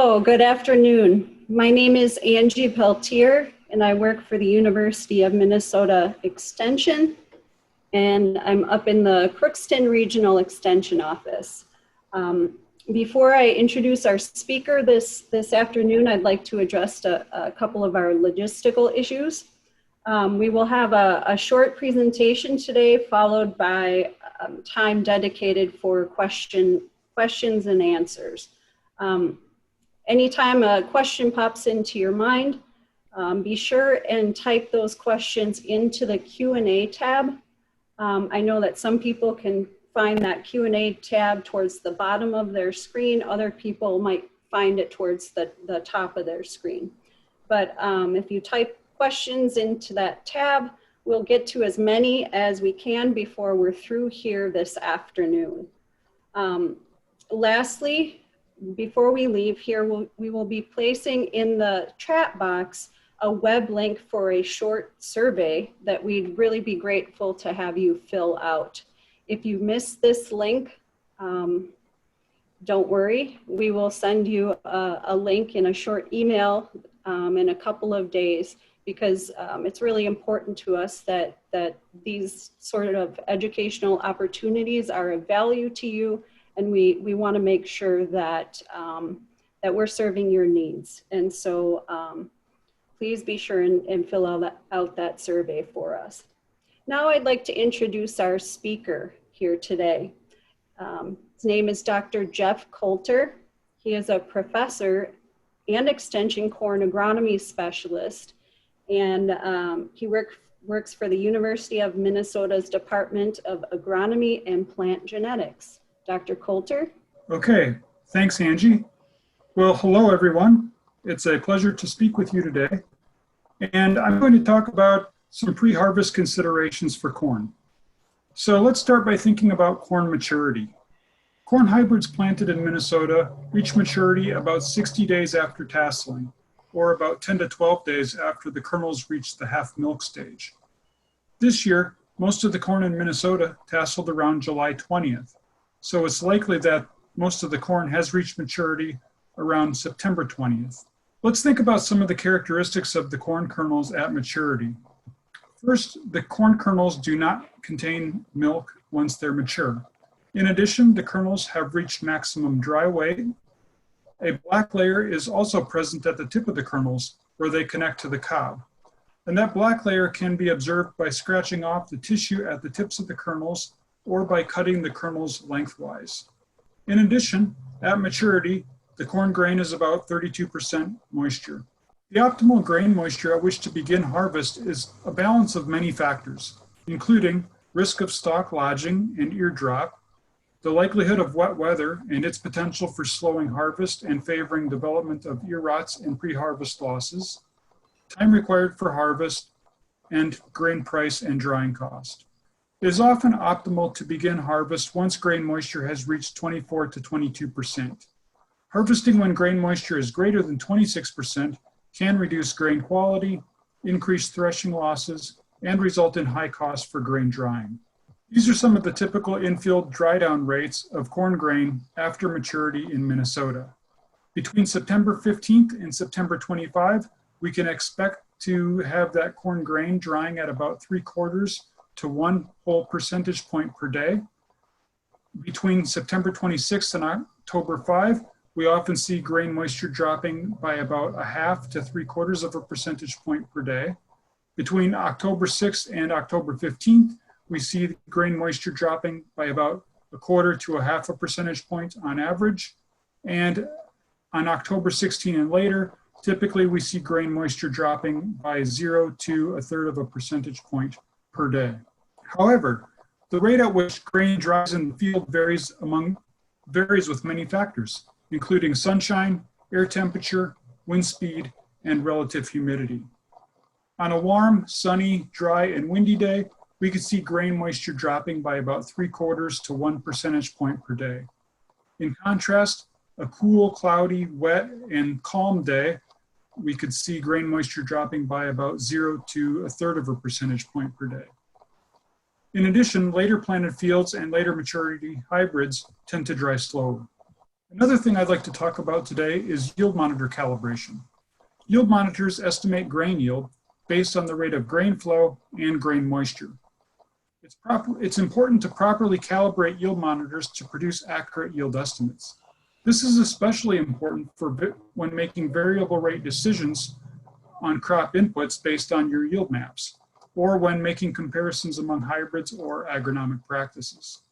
Oh, good afternoon. My name is Angie Peltier, and I work for the University of Minnesota Extension, and I'm up in the Crookston Regional Extension Office. Before I introduce our speaker this afternoon, I'd like to address a couple of our logistical issues. We will have a short presentation today, followed by time dedicated for questions and answers. Anytime a question pops into your mind, be sure and type those questions into the Q&A tab. I know that some people can find that Q&A tab towards the bottom of their screen. Other people might find it towards the top of their screen. But if you type questions into that tab, we'll get to as many as we can before we're through here this afternoon. Lastly, before we leave here, we will be placing in the chat box a web link for a short survey that we'd really be grateful to have you fill out. If you missed this link, don't worry. We will send you a link in a short email in a couple of days, because it's really important to us that these sort of educational opportunities are of value to you. And we want to make sure that, that we're serving your needs. And so please be sure and fill out that survey for us. Now I'd like to introduce our speaker here today. His name is Dr. Jeff Coulter. He is a professor and extension corn agronomy specialist. And he works for the University of Minnesota's Department of Agronomy and Plant Genetics. Dr. Coulter. Okay, thanks, Angie. Well, hello, everyone. It's a pleasure to speak with you today. And I'm going to talk about some pre-harvest considerations for corn. So let's start by thinking about corn maturity. Corn hybrids planted in Minnesota reach maturity about 60 days after tasseling, or about 10 to 12 days after the kernels reach the half milk stage. This year, most of the corn in Minnesota tasseled around July 20th. So it's likely that most of the corn has reached maturity around September 20th. Let's think about some of the characteristics of the corn kernels at maturity. First, the corn kernels do not contain milk once they're mature. In addition, the kernels have reached maximum dry weight. A black layer is also present at the tip of the kernels where they connect to the cob. And that black layer can be observed by scratching off the tissue at the tips of the kernels or by cutting the kernels lengthwise. In addition, at maturity, the corn grain is about 32% moisture. The optimal grain moisture at which to begin harvest is a balance of many factors, including risk of stalk lodging and ear drop, the likelihood of wet weather and its potential for slowing harvest and favoring development of ear rots and pre-harvest losses, time required for harvest, and grain price and drying cost. It is often optimal to begin harvest once grain moisture has reached 24 to 22%. Harvesting when grain moisture is greater than 26% can reduce grain quality, increase threshing losses, and result in high costs for grain drying. These are some of the typical infield dry down rates of corn grain after maturity in Minnesota. Between September 15th and September 25, we can expect to have that corn grain drying at about 3/4 to 1 whole percentage point per day. Between September 26th and October 5, we often see grain moisture dropping by about 1/2 to 3/4 of a percentage point per day. Between October 6th and October 15th, we see grain moisture dropping by about 1/4 to 1/2 a percentage point on average. And on October 16 and later, typically we see grain moisture dropping by 0 to 1/3 of a percentage point per day. However, the rate at which grain dries in the field varies with many factors, including sunshine, air temperature, wind speed, and relative humidity. On a warm, sunny, dry, and windy day, we could see grain moisture dropping by about 3/4 to 1 percentage point per day. In contrast, a cool, cloudy, wet, and calm day, we could see grain moisture dropping by about 0 to 1/3 of a percentage point per day. In addition, later planted fields and later maturity hybrids tend to dry slower. Another thing I'd like to talk about today is yield monitor calibration. Yield monitors estimate grain yield based on the rate of grain flow and grain moisture. It's important to properly calibrate yield monitors to produce accurate yield estimates. This is especially important for when making variable rate decisions on crop inputs based on your yield maps, or when making comparisons among hybrids or agronomic practices.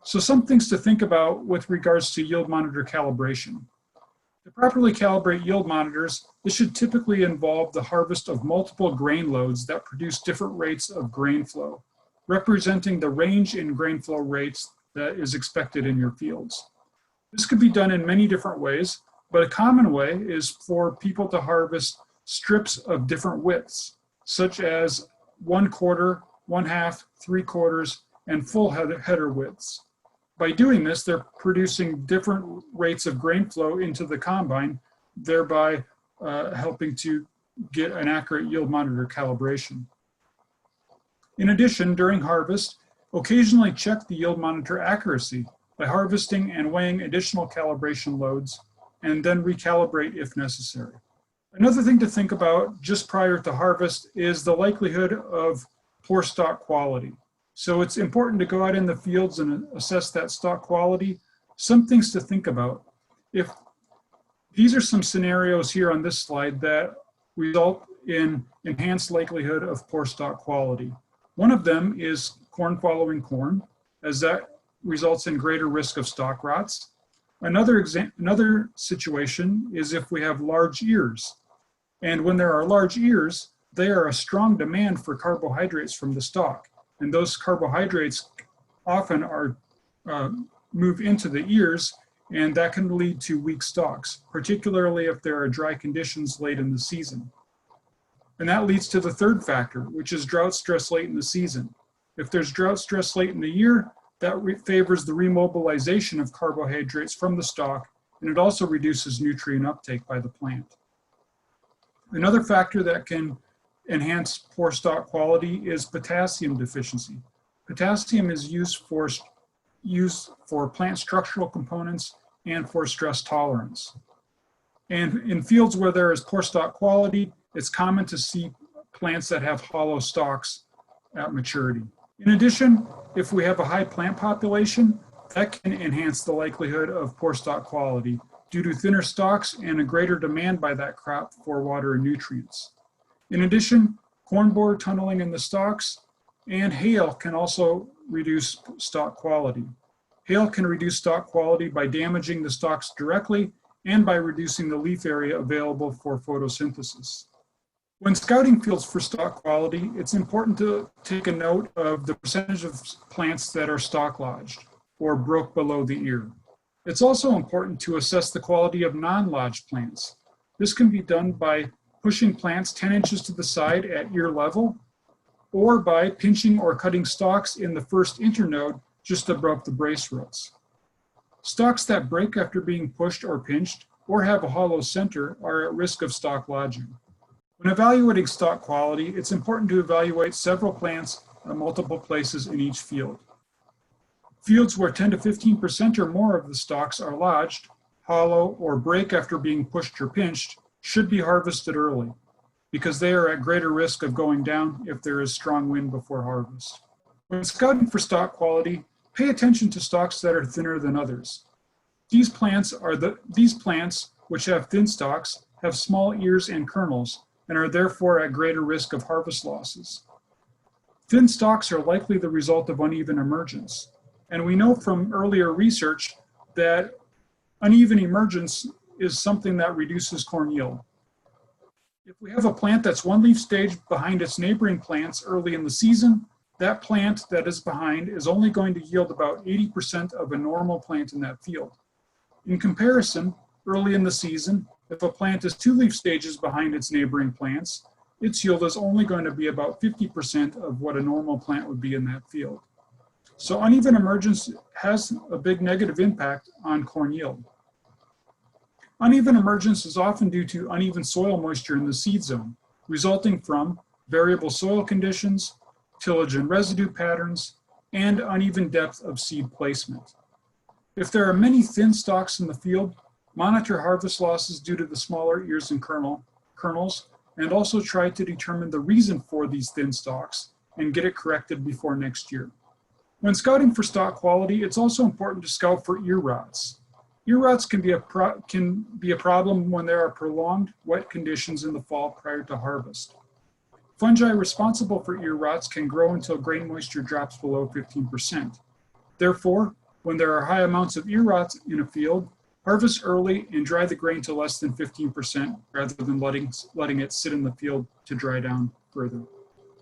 So some things to think about with regards to yield monitor calibration. To properly calibrate yield monitors, this should typically involve the harvest of multiple grain loads that produce different rates of grain flow, representing the range in grain flow rates that is expected in your fields. This could be done in many different ways, but a common way is for people to harvest strips of different widths, such as 1/4, 1/2, 3/4, and full header widths. By doing this, they're producing different rates of grain flow into the combine, thereby helping to get an accurate yield monitor calibration. In addition, during harvest, occasionally check the yield monitor accuracy by harvesting and weighing additional calibration loads, and then recalibrate if necessary. Another thing to think about just prior to harvest is the likelihood of poor stalk quality. So it's important to go out in the fields and assess that stalk quality. Some things to think about. If these are some scenarios here on this slide that result in enhanced likelihood of poor stalk quality. One of them is corn following corn, as that results in greater risk of stalk rots. Another situation is if we have large ears. And when there are large ears, they are a strong demand for carbohydrates from the stalk. And those carbohydrates often are move into the ears, and that can lead to weak stalks, particularly if there are dry conditions late in the season. And that leads to the third factor, which is drought stress late in the season. If there's drought stress late in the year, that favors the remobilization of carbohydrates from the stalk, and it also reduces nutrient uptake by the plant. Another factor that can enhance poor stalk quality is potassium deficiency. Potassium is used for plant structural components and for stress tolerance. And in fields where there is poor stalk quality, it's common to see plants that have hollow stalks at maturity. In addition, if we have a high plant population, that can enhance the likelihood of poor stalk quality due to thinner stalks and a greater demand by that crop for water and nutrients. In addition, corn borer tunneling in the stalks and hail can also reduce stalk quality. Hail can reduce stalk quality by damaging the stalks directly and by reducing the leaf area available for photosynthesis. When scouting fields for stalk quality, it's important to take a note of the percentage of plants that are stalk lodged or broke below the ear. It's also important to assess the quality of non-lodged plants. This can be done by pushing plants 10 inches to the side at ear level, or by pinching or cutting stalks in the first internode just above the brace roots. Stalks that break after being pushed or pinched or have a hollow center are at risk of stalk lodging. When evaluating stalk quality, it's important to evaluate several plants at multiple places in each field. Fields where 10 to 15% or more of the stalks are lodged, hollow, or break after being pushed or pinched should be harvested early because they are at greater risk of going down if there is strong wind before harvest. When scouting for stalk quality, pay attention to stalks that are thinner than others. These plants, which have thin stalks, have small ears and kernels and are therefore at greater risk of harvest losses. Thin stalks are likely the result of uneven emergence. And we know from earlier research that uneven emergence is something that reduces corn yield. If we have a plant that's one leaf stage behind its neighboring plants early in the season, that plant that is behind is only going to yield about 80% of a normal plant in that field. In comparison, early in the season, if a plant is two leaf stages behind its neighboring plants, its yield is only going to be about 50% of what a normal plant would be in that field. So uneven emergence has a big negative impact on corn yield. Uneven emergence is often due to uneven soil moisture in the seed zone, resulting from variable soil conditions, tillage and residue patterns, and uneven depth of seed placement. If there are many thin stalks in the field, monitor harvest losses due to the smaller ears and kernels, and also try to determine the reason for these thin stalks and get it corrected before next year. When scouting for stalk quality, it's also important to scout for ear rots. Ear rots can be a problem when there are prolonged wet conditions in the fall prior to harvest. Fungi responsible for ear rots can grow until grain moisture drops below 15%. Therefore, when there are high amounts of ear rots in a field, harvest early and dry the grain to less than 15% rather than letting it sit in the field to dry down further.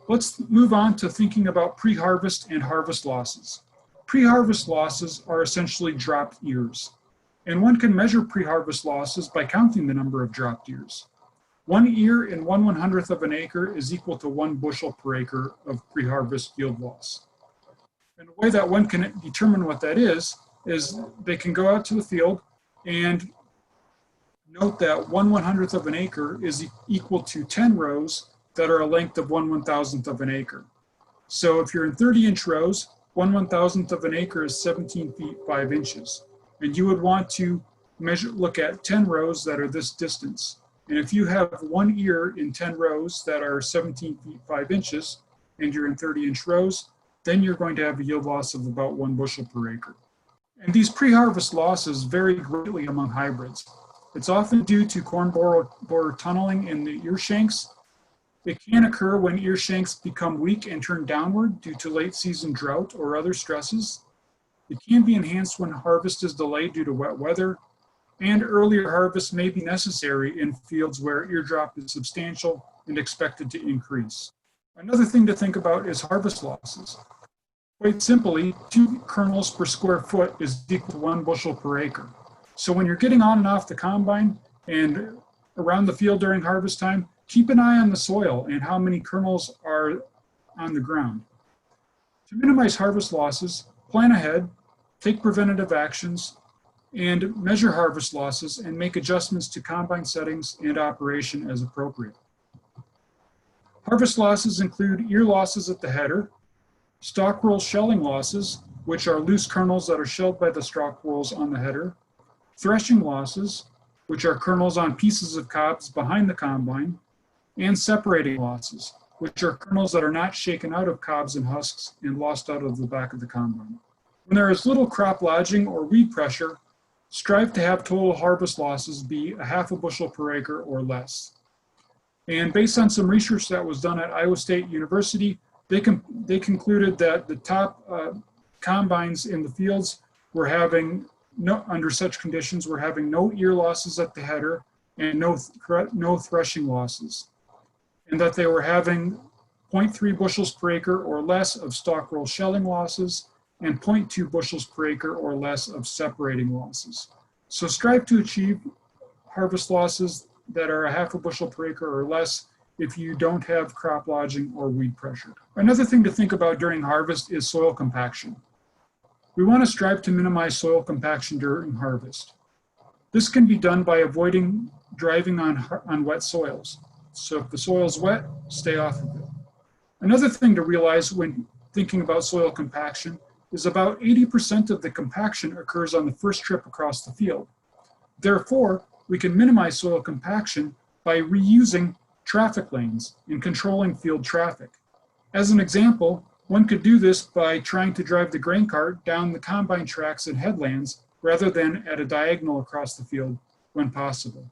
Let's move on to thinking about pre-harvest and harvest losses. Pre-harvest losses are essentially dropped ears, and one can measure pre-harvest losses by counting the number of dropped ears. 1 ear in 1/100th of an acre is equal to 1 bushel per acre of pre-harvest yield loss. And the way that one can determine what that is they can go out to the field and note that 1/100th of an acre is equal to 10 rows that are a length of 1/1000th of an acre. So if you're in 30-inch rows, 1/1000th of an acre is 17 feet 5 inches. And you would want to look at 10 rows that are this distance. And if you have 1 ear in 10 rows that are 17 feet 5 inches, and you're in 30-inch rows, then you're going to have a yield loss of about 1 bushel per acre. And these pre-harvest losses vary greatly among hybrids. It's often due to corn borer tunneling in the ear shanks. It can occur when ear shanks become weak and turn downward due to late season drought or other stresses. It can be enhanced when harvest is delayed due to wet weather, and earlier harvest may be necessary in fields where ear drop is substantial and expected to increase. Another thing to think about is harvest losses. Quite simply, 2 kernels per square foot is equal to 1 bushel per acre. So when you're getting on and off the combine and around the field during harvest time, keep an eye on the soil and how many kernels are on the ground. To minimize harvest losses, plan ahead, take preventative actions, and measure harvest losses and make adjustments to combine settings and operation as appropriate. Harvest losses include ear losses at the header, stalk roll shelling losses, which are loose kernels that are shelled by the stalk rolls on the header, threshing losses, which are kernels on pieces of cobs behind the combine, and separating losses, which are kernels that are not shaken out of cobs and husks and lost out of the back of the combine. When there is little crop lodging or weed pressure, strive to have total harvest losses be 1/2 bushel per acre or less. And based on some research that was done at Iowa State University, they concluded that the top combines in the fields were having under such conditions, were having no ear losses at the header and no threshing losses, and that they were having 0.3 bushels per acre or less of stalk roll shelling losses and 0.2 bushels per acre or less of separating losses. So strive to achieve harvest losses that are 1/2 bushel per acre or less if you don't have crop lodging or weed pressure. Another thing to think about during harvest is soil compaction. We want to strive to minimize soil compaction during harvest. This can be done by avoiding driving on wet soils. So if the soil is wet, stay off of it. Another thing to realize when thinking about soil compaction is about 80% of the compaction occurs on the first trip across the field. Therefore, we can minimize soil compaction by reusing traffic lanes and controlling field traffic. As an example, one could do this by trying to drive the grain cart down the combine tracks and headlands rather than at a diagonal across the field when possible.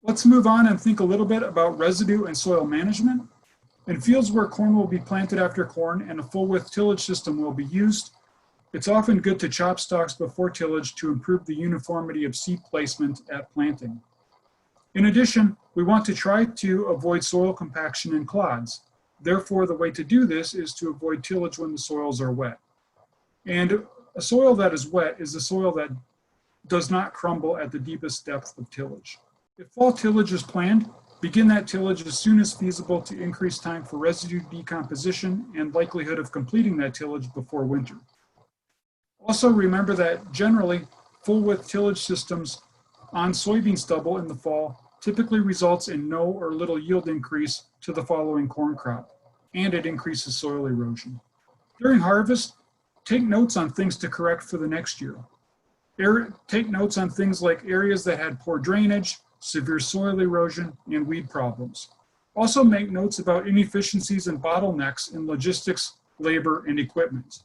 Let's move on and think a little bit about residue and soil management. In fields where corn will be planted after corn and a full width tillage system will be used, it's often good to chop stalks before tillage to improve the uniformity of seed placement at planting. In addition, we want to try to avoid soil compaction in clods. Therefore, the way to do this is to avoid tillage when the soils are wet. And a soil that is wet is a soil that does not crumble at the deepest depth of tillage. If fall tillage is planned, begin that tillage as soon as feasible to increase time for residue decomposition and likelihood of completing that tillage before winter. Also remember that generally full width tillage systems on soybean stubble in the fall typically results in no or little yield increase to the following corn crop, and it increases soil erosion. During harvest, take notes on things to correct for the next year. Take notes on things like areas that had poor drainage, severe soil erosion, and weed problems. Also make notes about inefficiencies and bottlenecks in logistics, labor, and equipment.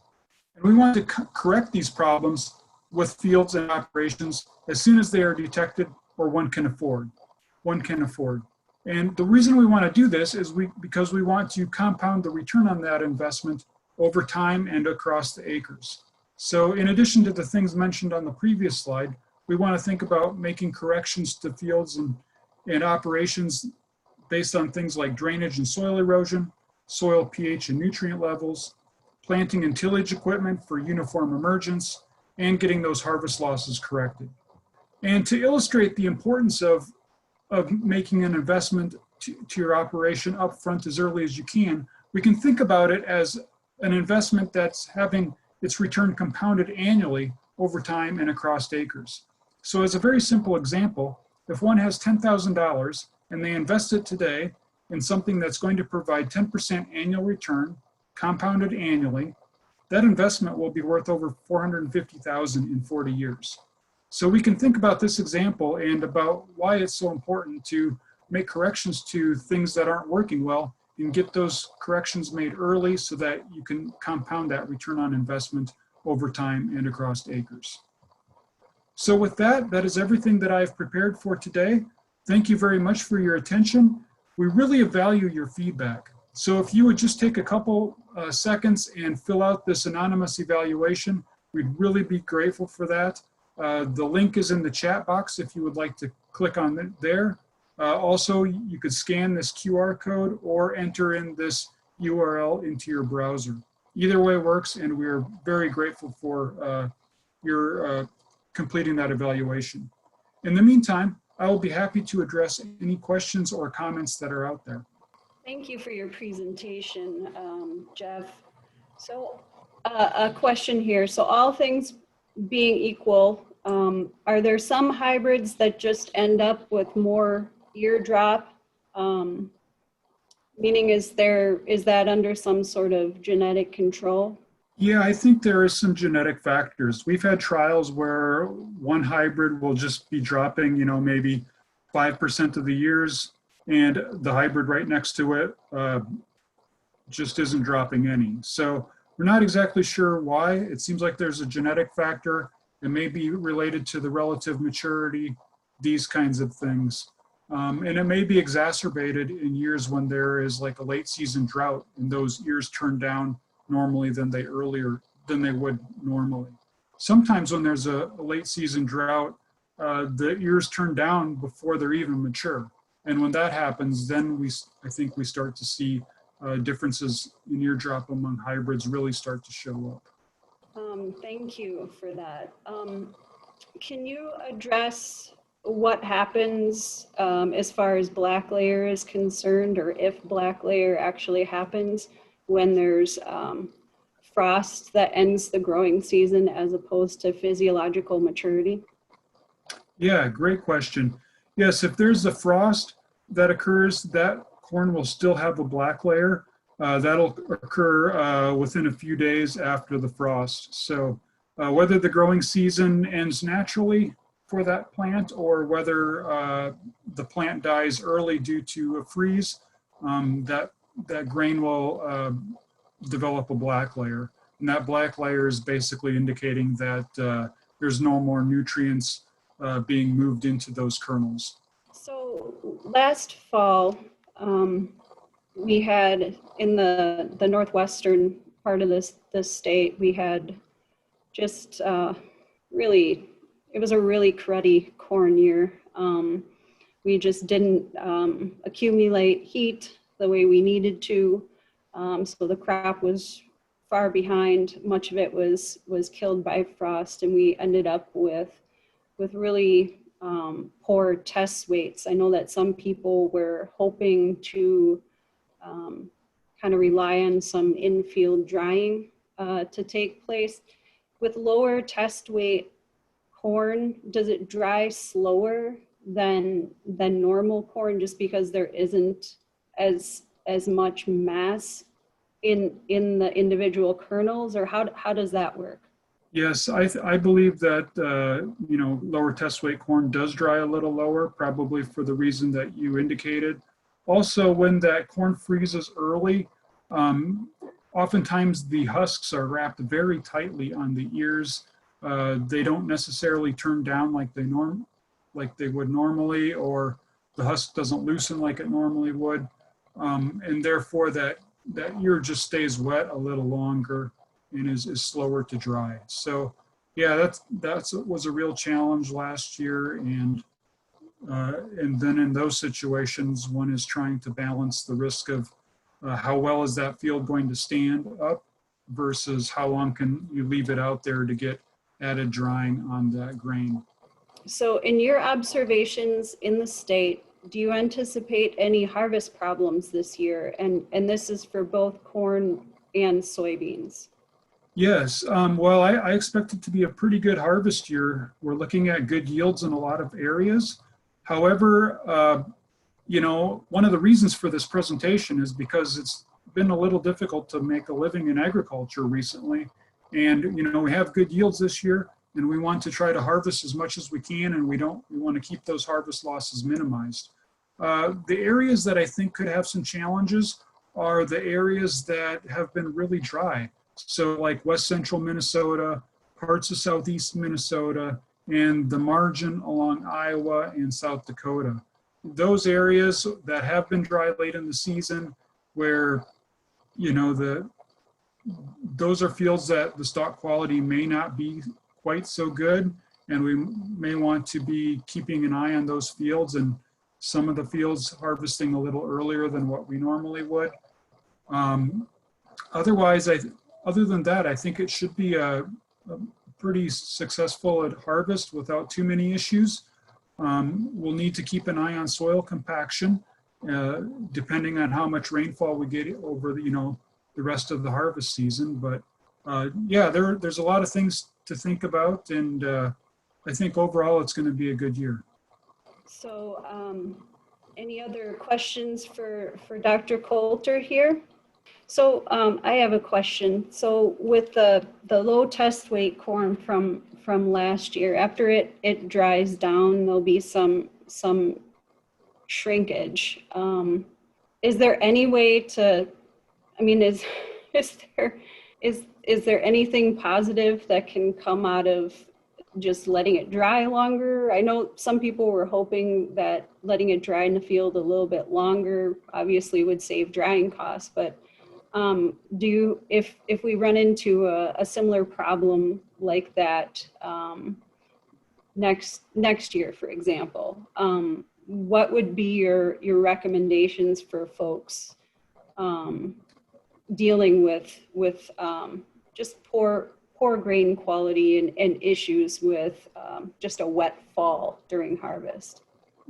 And we want to correct these problems with fields and operations as soon as they are detected or one can afford. And the reason we want to do this is because we want to compound the return on that investment over time and across the acres. So in addition to the things mentioned on the previous slide, we want to think about making corrections to fields and operations based on things like drainage and soil erosion, soil pH and nutrient levels, planting and tillage equipment for uniform emergence, and getting those harvest losses corrected. And to illustrate the importance of making an investment to your operation up front as early as you can, we can think about it as an investment that's having its return compounded annually over time and across acres. So as a very simple example, if one has $10,000 and they invest it today in something that's going to provide 10% annual return, compounded annually, that investment will be worth over $450,000 in 40 years. So we can think about this example and about why it's so important to make corrections to things that aren't working well and get those corrections made early so that you can compound that return on investment over time and across acres. So with that, that is everything that I've prepared for today. Thank you very much for your attention. We really value your feedback. So if you would just take a couple seconds and fill out this anonymous evaluation, we'd really be grateful for that. The link is in the chat box if you would like to click on it there. Also, you could scan this QR code or enter in this URL into your browser. Either way works, and we're very grateful for your completing that evaluation. In the meantime, I will be happy to address any questions or comments that are out there. Thank you for your presentation, Jeff. So a question here. So all things being equal, are there some hybrids that just end up with more ear drop? Meaning is that under some sort of genetic control? Yeah, I think there is some genetic factors. We've had trials where one hybrid will just be dropping, maybe 5% of the ears, and the hybrid right next to it just isn't dropping any. So we're not exactly sure why. It seems like there's a genetic factor. It may be related to the relative maturity, these kinds of things. And it may be exacerbated in years when there is like a late season drought and those ears turn down normally than they would normally. Sometimes when there's a late season drought, the ears turn down before they're even mature. And when that happens, then I think we start to see differences in ear drop among hybrids really start to show up. Thank you for that. Can you address what happens as far as black layer is concerned, or if black layer actually happens when there's frost that ends the growing season as opposed to physiological maturity? Yeah, great question. Yes, if there's a frost that occurs, that corn will still have a black layer. That'll occur within a few days after the frost. So whether the growing season ends naturally for that plant or whether the plant dies early due to a freeze, that grain will develop a black layer. And that black layer is basically indicating that there's no more nutrients being moved into those kernels. So last fall, we had in the northwestern part of this state, we had just it was a really cruddy corn year. We just didn't accumulate heat the way we needed to. So the crop was far behind. Much of it was killed by frost, and we ended up with really poor test weights. I know that some people were hoping to kind of rely on some in-field drying to take place. With lower test weight corn, does it dry slower than normal corn just because there isn't as much mass in the individual kernels, or how does that work? Yes, I believe that, lower test weight corn does dry a little lower, probably for the reason that you indicated. Also, when that corn freezes early, um, oftentimes the husks are wrapped very tightly on the ears. They don't necessarily turn down like they would normally, or the husk doesn't loosen like it normally would. And therefore that ear just stays wet a little longer and is slower to dry. So yeah, that's was a real challenge last year. And then in those situations, one is trying to balance the risk of how well is that field going to stand up versus how long can you leave it out there to get added drying on that grain. So in your observations in the state, do you anticipate any harvest problems this year? And this is for both corn and soybeans. Yes, well, I expect it to be a pretty good harvest year. We're looking at good yields in a lot of areas. However, one of the reasons for this presentation is because it's been a little difficult to make a living in agriculture recently. And, we have good yields this year and we want to try to harvest as much as we can, and we want to keep those harvest losses minimized. The areas that I think could have some challenges are the areas that have been really dry. So like West Central Minnesota, parts of Southeast Minnesota, and the margin along Iowa and South Dakota. Those areas that have been dry late in the season where, those are fields that the stalk quality may not be quite so good, and we may want to be keeping an eye on those fields, and some of the fields harvesting a little earlier than what we normally would. Otherwise, other than that, I think it should be a pretty successful at harvest without too many issues. We'll need to keep an eye on soil compaction, depending on how much rainfall we get over the rest of the harvest season. But yeah, there's a lot of things to think about, and I think overall it's going to be a good year. So any other questions for Dr. Coulter here? So I have a question. So with the low test weight corn from last year, after it dries down, there'll be some shrinkage. Is there any way to, I mean, is there anything positive that can come out of just letting it dry longer? I know some people were hoping that letting it dry in the field a little bit longer obviously would save drying costs, but if we run into a similar problem like that next year, for example, what would be your recommendations for folks dealing with just poor grain quality and issues with just a wet fall during harvest?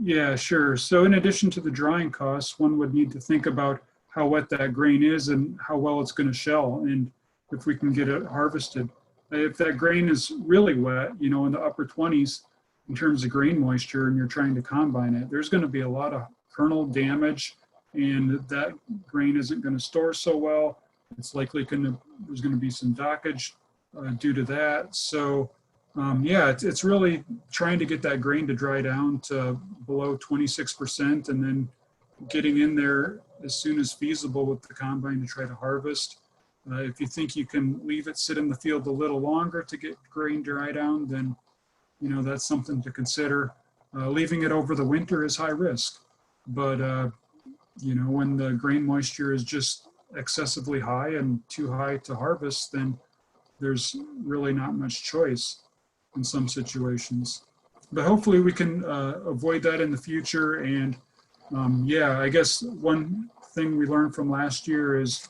Yeah, sure. So in addition to the drying costs, one would need to think about how wet that grain is and how well it's going to shell, and if we can get it harvested. If that grain is really wet, in the upper 20s in terms of grain moisture, and you're trying to combine it, there's going to be a lot of kernel damage, and that grain isn't going to store so well. It's likely there's going to be some dockage due to that. So yeah, it's really trying to get that grain to dry down to below 26%, and then getting in there as soon as feasible with the combine to try to harvest. If you think you can leave it sit in the field a little longer to get grain dry down, then that's something to consider. Leaving it over the winter is high risk, but when the grain moisture is just excessively high and too high to harvest, then there's really not much choice in some situations. But hopefully we can avoid that in the future. And yeah, I guess one thing we learned from last year is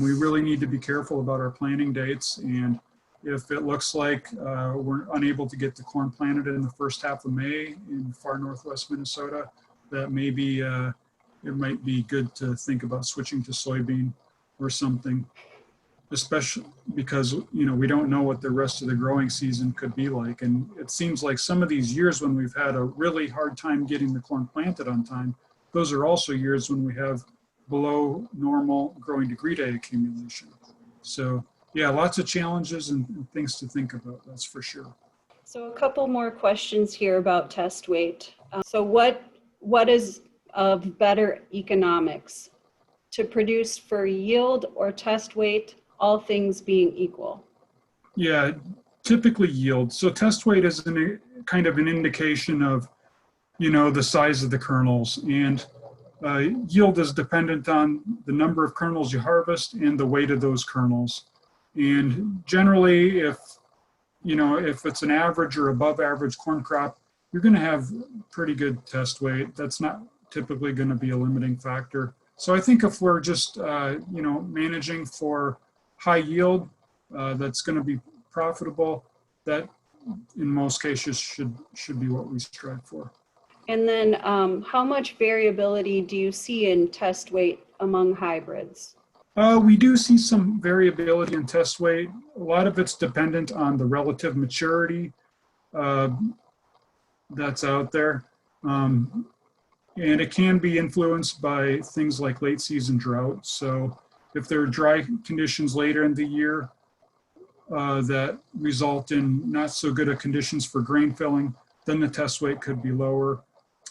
we really need to be careful about our planting dates. And if it looks like we're unable to get the corn planted in the first half of May in far northwest Minnesota, that maybe it might be good to think about switching to soybean or something, especially because we don't know what the rest of the growing season could be like. And it seems like some of these years when we've had a really hard time getting the corn planted on time, those are also years when we have below normal growing degree day accumulation. So yeah, lots of challenges and things to think about, that's for sure. So a couple more questions here about test weight. So what is of better economics, to produce for yield or test weight, all things being equal? Yeah, typically yield. So test weight is kind of an indication of, the size of the kernels, and yield is dependent on the number of kernels you harvest and the weight of those kernels. And generally, if it's an average or above average corn crop, you're going to have pretty good test weight. That's not typically going to be a limiting factor. So I think if we're just, managing for high yield, that's going to be profitable, that in most cases should be what we strive for. And then how much variability do you see in test weight among hybrids? We do see some variability in test weight. A lot of it's dependent on the relative maturity that's out there. And it can be influenced by things like late season drought. So if there are dry conditions later in the year that result in not so good of conditions for grain filling, then the test weight could be lower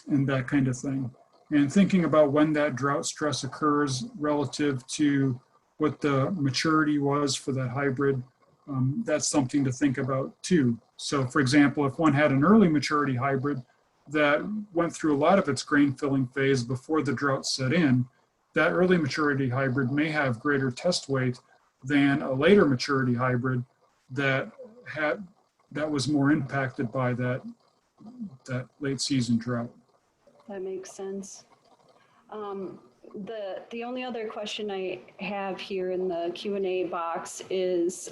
and that kind of thing. And thinking about when that drought stress occurs relative to what the maturity was for that hybrid, that's something to think about too. So for example, if one had an early maturity hybrid that went through a lot of its grain filling phase before the drought set in, that early maturity hybrid may have greater test weight than a later maturity hybrid that was more impacted by that late season drought. That makes sense. The only other question I have here in the Q&A box is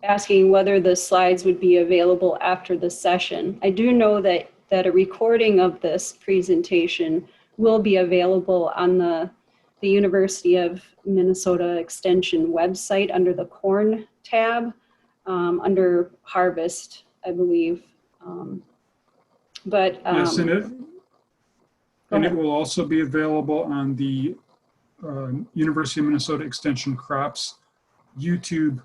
asking whether the slides would be available after the session. I do know that a recording of this presentation will be available on the University of Minnesota Extension website under the corn tab, under harvest, I believe. Yes, and it will also be available on the University of Minnesota Extension Crops YouTube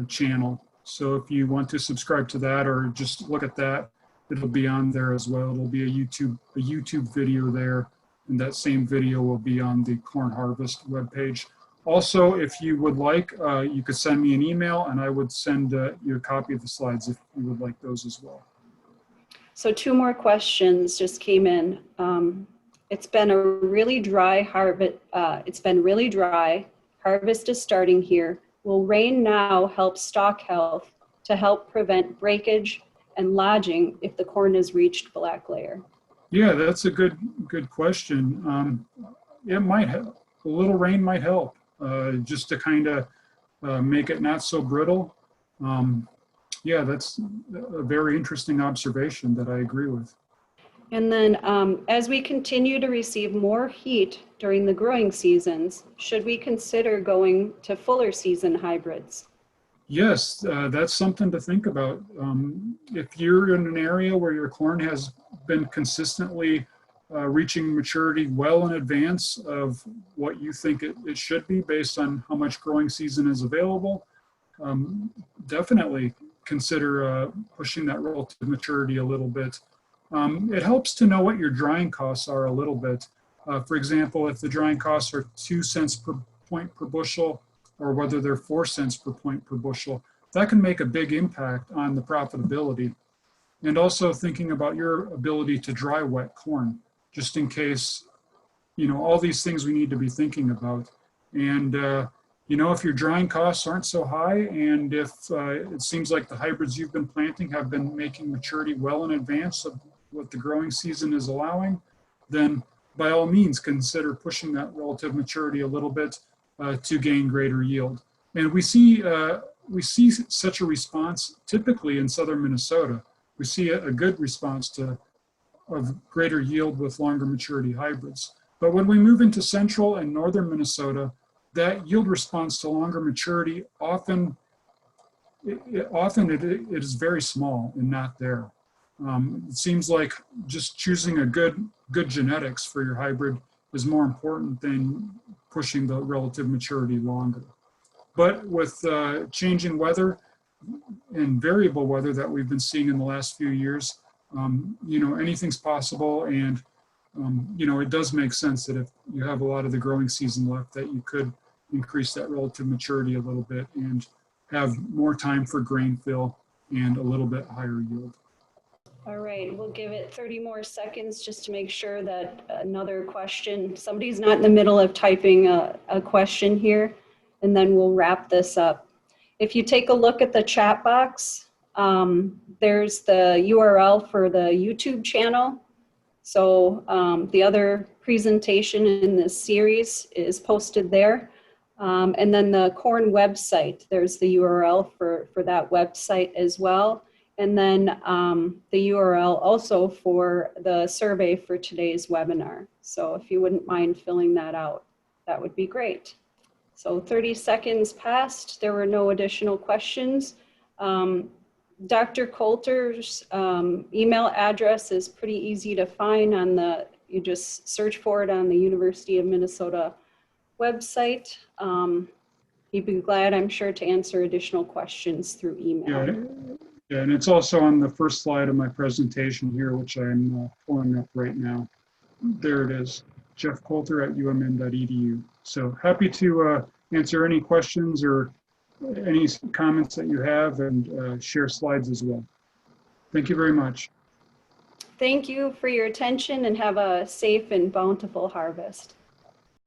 channel. So if you want to subscribe to that or just look at that, it'll be on there as well. It'll be a YouTube video there, and that same video will be on the Corn Harvest webpage. Also, if you would like, you could send me an email and I would send you a copy of the slides if you would like those as well. So 2 more questions just came in. It's been a really dry harvest. It's been really dry. Harvest is starting here. Will rain now help stalk health to help prevent breakage and lodging if the corn has reached black layer? Yeah, that's a good question. It might help. A little rain might help, just to kind of make it not so brittle. Yeah, that's a very interesting observation that I agree with. And then as we continue to receive more heat during the growing seasons, should we consider going to fuller season hybrids? Yes, that's something to think about. If you're in an area where your corn has been consistently reaching maturity well in advance of what you think it should be based on how much growing season is available, definitely consider pushing that relative maturity a little bit. It helps to know what your drying costs are a little bit. For example, if the drying costs are 2 cents per point per bushel, or whether they're 4 cents per point per bushel, that can make a big impact on the profitability. And also thinking about your ability to dry wet corn, just in case, all these things we need to be thinking about. And if your drying costs aren't so high, and if it seems like the hybrids you've been planting have been making maturity well in advance of what the growing season is allowing, then by all means consider pushing that relative maturity a little bit to gain greater yield. And we see such a response typically in southern Minnesota. We see a good response of greater yield with longer maturity hybrids. But when we move into central and northern Minnesota, that yield response to longer maturity often it is very small and not there. It seems like just choosing a good genetics for your hybrid is more important than pushing the relative maturity longer. But with changing weather and variable weather that we've been seeing in the last few years, anything's possible. And, it does make sense that if you have a lot of the growing season left, that you could increase that relative maturity a little bit and have more time for grain fill and a little bit higher yield. All right, we'll give it 30 more seconds just to make sure that another question, somebody's not in the middle of typing a question here, and then we'll wrap this up. If you take a look at the chat box, there's the URL for the YouTube channel. So the other presentation in this series is posted there. And then the corn website, there's the URL for that website as well. And then the URL also for the survey for today's webinar. So if you wouldn't mind filling that out, that would be great. So 30 seconds passed, there were no additional questions. Dr. Coulter's email address is pretty easy to find on you just search for it on the University of Minnesota website. He'd be glad, I'm sure, to answer additional questions through email. Yeah, and it's also on the first slide of my presentation here, which I'm pulling up right now. There it is, Jeff Coulter at umn.edu. So happy to answer any questions or any comments that you have and share slides as well. Thank you very much. Thank you for your attention and have a safe and bountiful harvest.